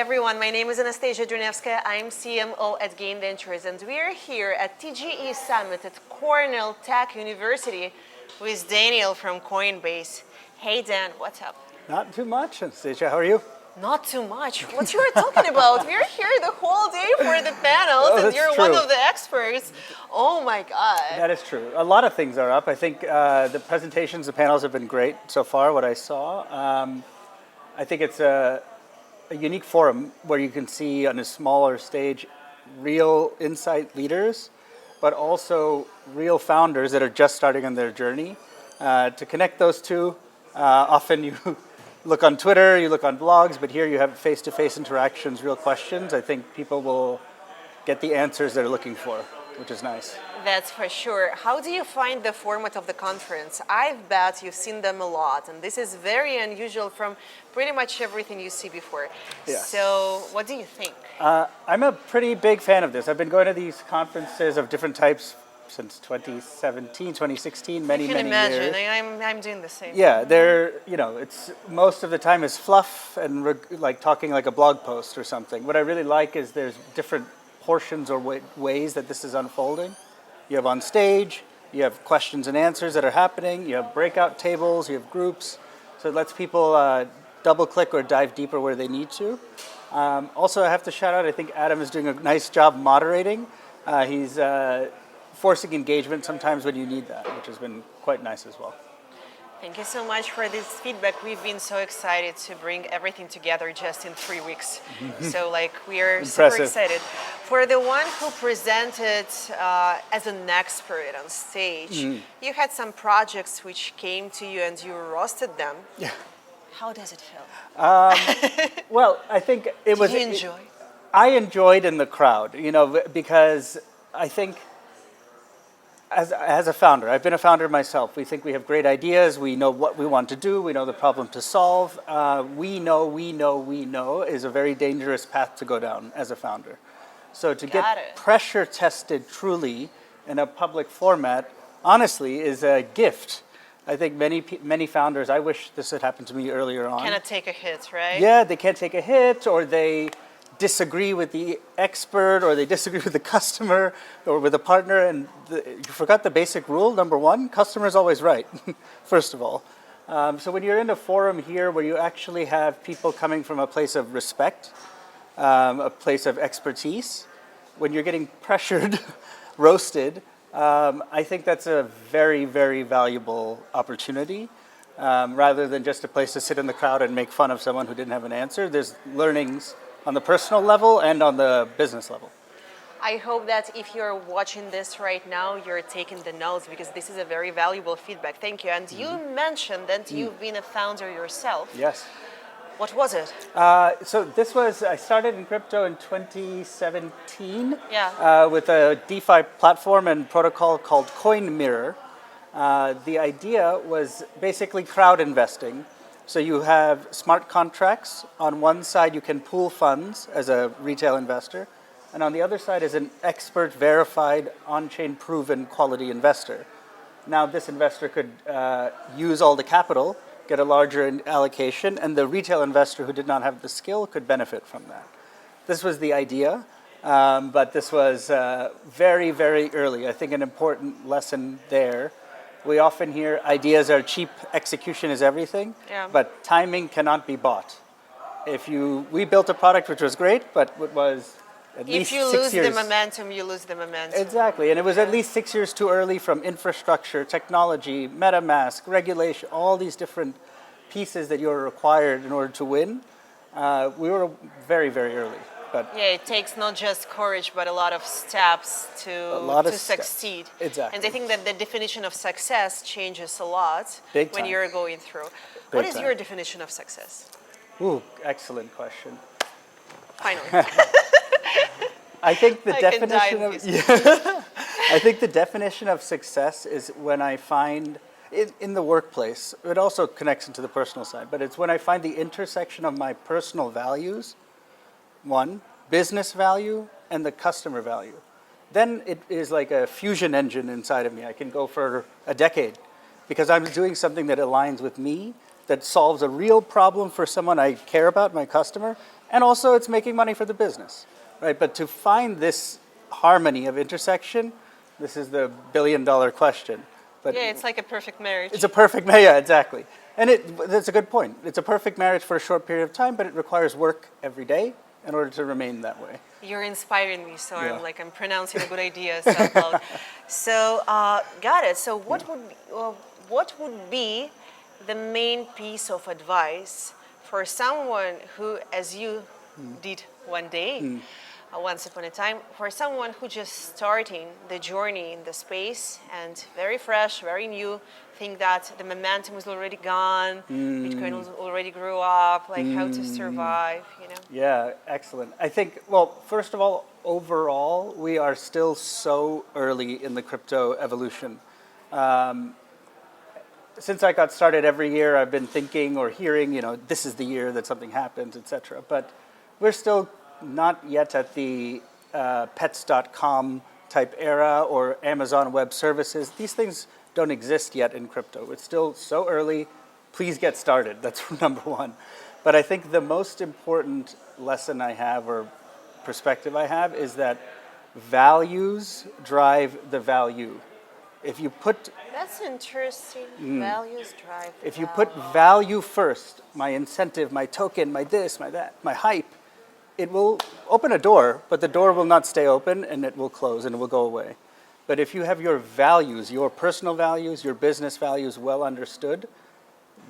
everyone, my name is Anastasia Drunevskaya. I'm CMO at Gain Ventures, and we are here at TGE Summit at Cornell Tech University with Daniel from Coinbase. Hey Dan, what's up? Not too much, Anastasia. How are you? Not too much. What you are talking about? We're here the whole day for the panels, and you're one of the experts. Oh my God. That is true. A lot of things are up. I think the presentations, the panels have been great so far, what I saw. I think it's a unique forum where you can see on a smaller stage real insight leaders, but also real founders that are just starting on their journey. To connect those two, often you look on Twitter, you look on blogs, but here you have face-to-face interactions, real questions. I think people will get the answers they're looking for, which is nice. That's for sure. How do you find the format of the conference? I bet you've seen them a lot, and this is very unusual from pretty much everything you see before. Yes. So what do you think? I'm a pretty big fan of this. I've been going to these conferences of different types since 2017, 2016, many years. I can imagine. I'm doing the same. Yeah, it's most of the time is fluff and like talking like a blog post or something. What I really like is there's different portions or ways that this is unfolding. You have on stage, you have questions and answers that are happening, you have breakout tables, you have groups. So it lets people double click or dive deeper where they need to. Also, I have to shout out, I think Adam is doing a nice job moderating. He's forcing engagement sometimes when you need that, which has been quite nice as well. Thank you so much for this feedback. We've been so excited to bring everything together just in 3 weeks. So we are super excited. For the one who presented as an expert on stage, you had some projects which came to you and you roasted them. Yeah. How does it feel? Well, I think it was... Did you enjoy? I enjoyed in the crowd, because I think as a founder, I've been a founder myself. We think we have great ideas. We know what we want to do. We know the problem to solve. We know is a very dangerous path to go down as a founder. So to get pressure tested truly in a public format, honestly, is a gift. I think many founders, I wish this had happened to me earlier on. Cannot take a hit, right? Yeah, they can't take a hit, or they disagree with the expert, or they disagree with the customer, or with a partner, and you forgot the basic rule, number one, customer is always right, first of all. So when you're in a forum here where you actually have people coming from a place of respect, a place of expertise, when you're getting pressured, roasted, I think that's a very, very valuable opportunity. Rather than just a place to sit in the crowd and make fun of someone who didn't have an answer, there's learnings on the personal level and on the business level. I hope that if you're watching this right now, you're taking the notes, because this is a very valuable feedback. Thank you. And you mentioned that you've been a founder yourself. Yes. What was it? So I started in crypto in 2017 Yeah. With a DeFi platform and protocol called CoinMirror. The idea was basically crowd investing. So you have smart contracts. On one side, you can pool funds as a retail investor. And on the other side is an expert, verified, on-chain proven quality investor. Now this investor could use all the capital, get a larger allocation, and the retail investor who did not have the skill could benefit from that. This was the idea, but this was very, very early. I think an important lesson there. We often hear ideas are cheap, execution is everything, but timing cannot be bought. We built a product which was great, but it was at least 6 years. If you lose the momentum, you lose the momentum. Exactly, and it was at least 6 years too early from infrastructure, technology, MetaMask, regulation, all these different pieces that you're required in order to win. We were very, very early. But yeah, it takes not just courage, but a lot of steps to succeed. Exactly. And I think that the definition of success changes a lot when you're going through. What is your definition of success? Ooh, excellent question. Finally. I think the definition of success is when I find in the workplace. It also connects into the personal side, but it's when I find the intersection of my personal values. One, business value, and the customer value. Then it is like a fusion engine inside of me. I can go for a decade because I'm doing something that aligns with me, that solves a real problem for someone I care about, my customer, and also it's making money for the business, right? But to find this harmony of intersection, this is the billion-dollar question. But yeah, it's like a perfect marriage. it's a perfect marriage, yeah, exactly. And that's a good point. It's a perfect marriage for a short period of time, but it requires work every day in order to remain that way. You're inspiring me, so Yeah. I'm pronouncing a good idea out loud. So, got it. So, what would be the main piece of advice for someone who, as you did one day, once upon a time, for someone who just starting the journey in the space and very fresh, very new, think that the momentum is already gone, Bitcoin already grew up, like how to survive, you know? Yeah, excellent. I think, well, first of all, overall, we are still so early in the crypto evolution. Since I got started every year, I've been thinking or hearing, this is the year that something happens, etc. But we're still not yet at the pets.com type era or Amazon Web Services. These things don't exist yet in crypto. It's still so early. Please get started. That's number one. But I think the most important lesson I have or perspective I have is that values drive the value. If you put That's interesting. Values drive. If you put value first, my incentive, my token, my this, my that, my hype, it will open a door, but the door will not stay open and it will close and it will go away. But if you have your values, your personal values, your business values well understood,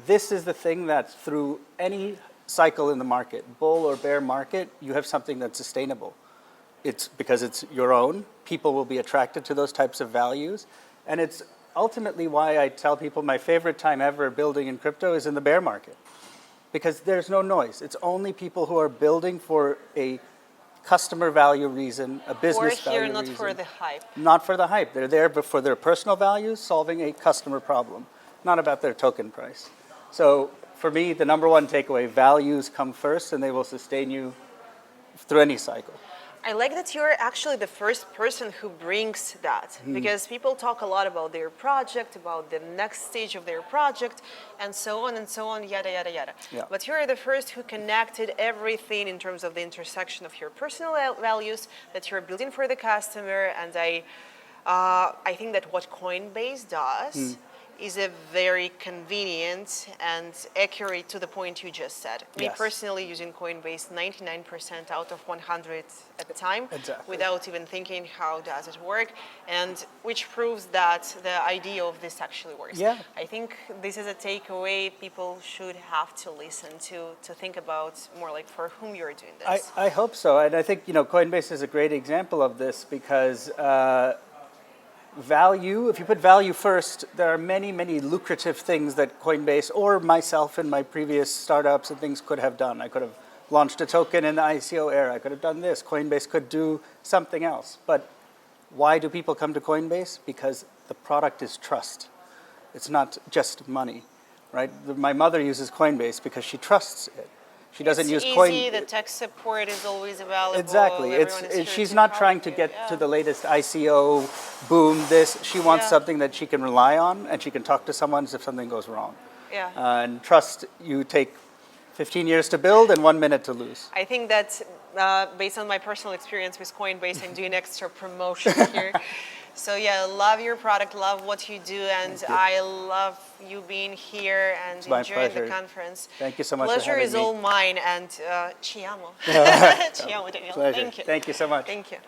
this is the thing that through any cycle in the market, bull or bear market, you have something that's sustainable. It's because it's your own. People will be attracted to those types of values. And it's ultimately why I tell people my favorite time ever building in crypto is in the bear market. Because there's no noise. It's only people who are building for a customer value reason, a business value reason. We're here not for the hype. Not for the hype. They're there for their personal values, solving a customer problem, not about their token price. So for me, the number one takeaway, values come first and they will sustain you through any cycle. I like that you're actually the first person who brings that, because people talk a lot about their project, about the next stage of their project, and so on, yada, yada, yada. Yeah. But you're the first who connected everything in terms of the intersection of your personal values that you're building for the customer, and I think that what Coinbase does is a very convenient and accurate to the point you just said. Me Yes. personally using Coinbase 99% out of 100 at the time, Exactly. without even thinking how does it work, and which proves that the idea of this actually works. Yeah. I think this is a takeaway people should have to listen to think about more like for whom you're doing this. I hope so. And I think, Coinbase is a great example of this because value, if you put value first, there are many, many lucrative things that Coinbase or myself in my previous startups and things could have done. I could have launched a token in the ICO era. I could have done this. Coinbase could do something else. But why do people come to Coinbase? Because the product is trust. It's not just money, right? My mother uses Coinbase because she trusts it. She doesn't use easy, the tech support is always available. Exactly. She's not trying to get to the latest ICO boom. She wants something that she can rely on and she can talk to someone if something goes wrong. Yeah. And trust you take 15 years to build and 1 minute to lose. I think that based on my personal experience with Coinbase, I'm doing extra promotion here. So yeah, love your product, love what you do, and I love you being here and enjoying the conference. Thank you so much. Pleasure for having is me. all mine, and ci amo. Ci amo, Daniel. Pleasure. Thank you. Thank you so much. Thank you.